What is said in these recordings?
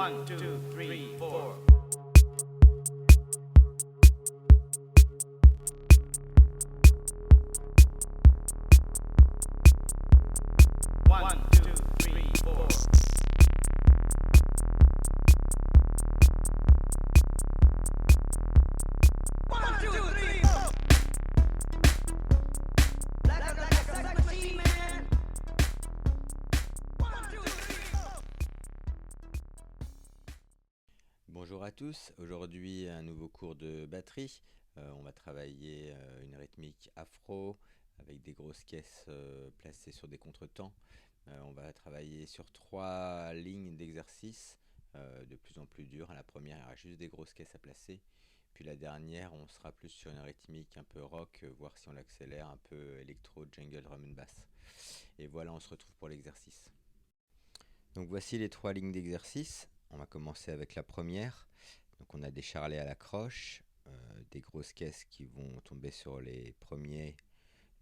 One, two, three, four. One, two, three, four. One, two, three, four. Like a sex machine, man. One, two, three, four. Bonjour à tous, aujourd'hui un nouveau cours de batterie. On va travailler une rythmique afro avec des grosses caisses placées sur des contretemps. On va travailler sur 3 lignes d'exercice de plus en plus dures. La première, il y aura juste des grosses caisses à placer. Puis la dernière, on sera plus sur une rythmique un peu rock, voir si on l'accélère, un peu électro, jungle, drum and bass. Et voilà, on se retrouve pour l'exercice. Donc voici les 3 lignes d'exercice. On va commencer avec la première. Donc on a des charlets à la croche, des grosses caisses qui vont tomber sur les premiers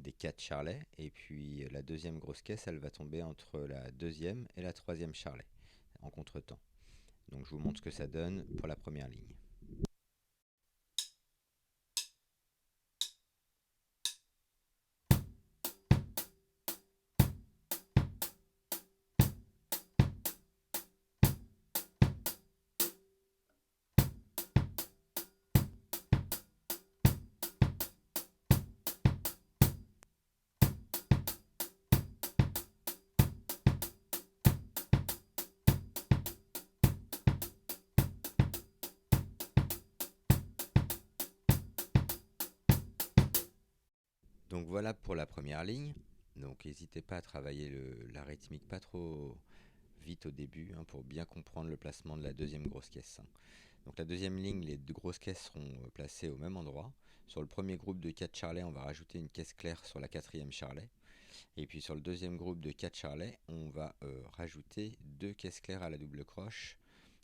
des 4 charlets. Et puis la deuxième grosse caisse, elle va tomber entre la deuxième et la troisième charlet, en contretemps. Donc je vous montre ce que ça donne pour la première ligne. Donc voilà pour la première ligne. Donc n'hésitez pas à travailler la rythmique pas trop vite au début pour bien comprendre le placement de la deuxième grosse caisse. Donc la deuxième ligne, les 2 grosses caisses seront placées au même endroit. Sur le premier groupe de 4 charlets, on va rajouter une caisse claire sur la quatrième charlet. Et puis sur le deuxième groupe de 4 charlets, on va rajouter 2 caisses claires à la double croche.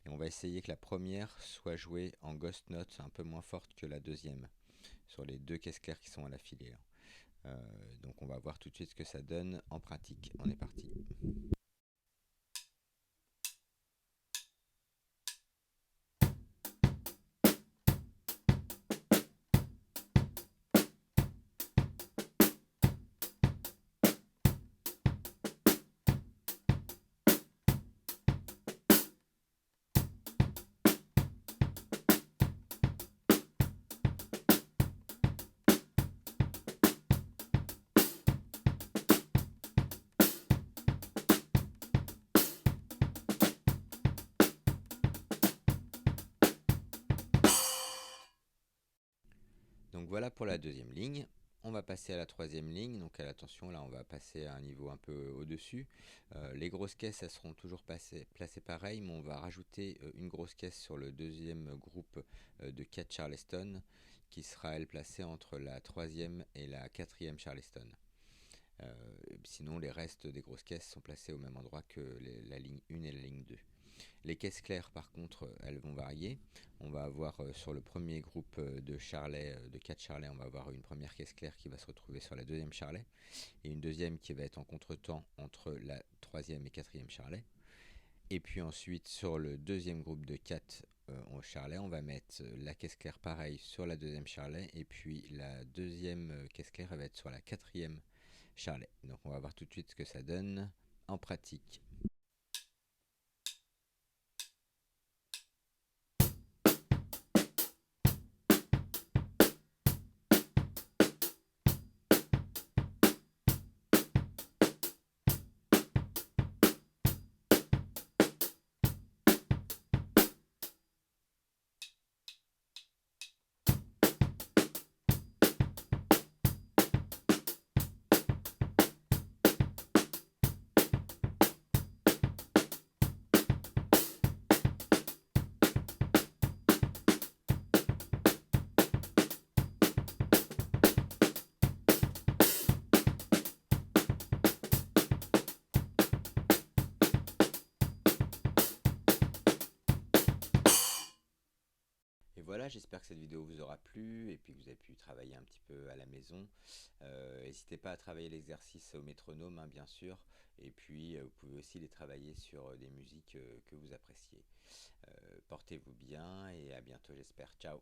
Et on va essayer que la première soit jouée en ghost note un peu moins forte que la deuxième, sur les 2 caisses claires qui sont à la filée. Donc on va voir tout de suite ce que ça donne en pratique. On est parti. Donc voilà pour la deuxième ligne. On va passer à la troisième ligne. Donc attention, là on va passer à un niveau un peu au-dessus. Les grosses caisses, elles seront toujours placées pareil, mais on va rajouter une grosse caisse sur le deuxième groupe de 4 charleston, qui sera elle placée entre la troisième et la quatrième charleston. Sinon les restes des grosses caisses sont placées au même endroit que la ligne 1 et la ligne 2. Les caisses claires, par contre, elles vont varier. On va avoir sur le premier groupe de charlets, de 4 charlets, on va avoir une première caisse claire qui va se retrouver sur la deuxième charlet et une deuxième qui va être en contretemps entre la troisième et quatrième charlet. Et puis ensuite, sur le deuxième groupe de 4 charlets, on va mettre la caisse claire pareil sur la deuxième charlet et puis la deuxième caisse claire elle va être sur la quatrième charlet. Donc on va voir tout de suite ce que ça donne en pratique. voilà, j'espère que cette vidéo vous aura plu et puis que vous avez pu travailler un petit peu à la maison. N'hésitez pas à travailler l'exercice au métronome, hein, bien sûr. Et puis vous pouvez aussi les travailler sur des musiques que vous appréciez. Portez-vous bien et à bientôt, j'espère. Ciao.